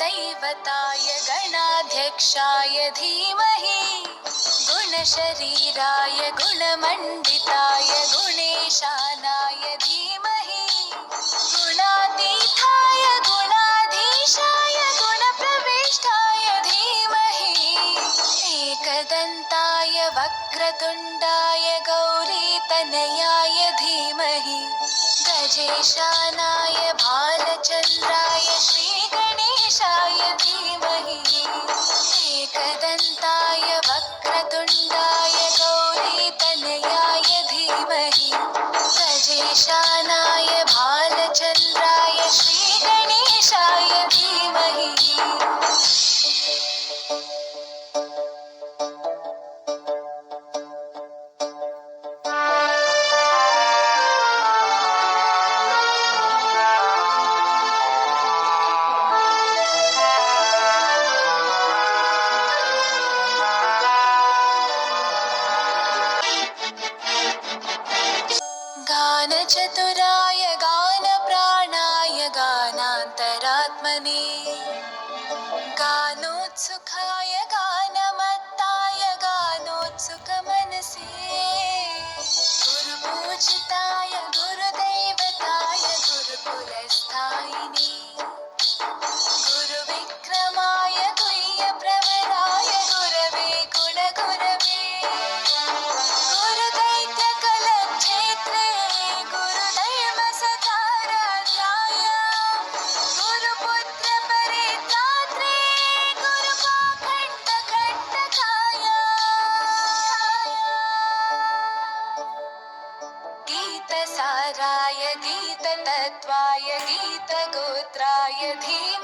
गुरुदैवताय गणाध्यक्षाय धीमहि गुणशरीराय गुणमण्डिताय गुणेशानाय धीमहि गुणातीताय गुणाधीशाय गुणप्रविष्टाय धीमहि एकदन्ताय वक्रतुण्डाय गौरीतनयाय धीमहि गजेशानाय भालचन्द्राय श्रीगणेशाय धीमहि एकदन्ताय वक्रतुण्डाय गौरीतनयाय धीमहि गजेशानाय भालचन्द्राय श्रीगणेशाय धीमहि गानचतुराय गानप्राणाय गानान्तरात्मने गानोत्सुकाय गानमत्ताय गानोत्सुकमनसे गुरुपूजिताय गुरुदैवताय गुरुकुलस्थायिने गुरुविक्रमाय गुह्यप्रवराय गुरवे गुणगुरवे गुरुदैत्यकलक्षेत्रे गुरुधर्मसकाराध्याय गुरुपुत्रपरित्रात्रे गुरुपाखण्डखण्डकाय गीतसाराय गीततत्त्वाय गीतगोत्राय धीमहि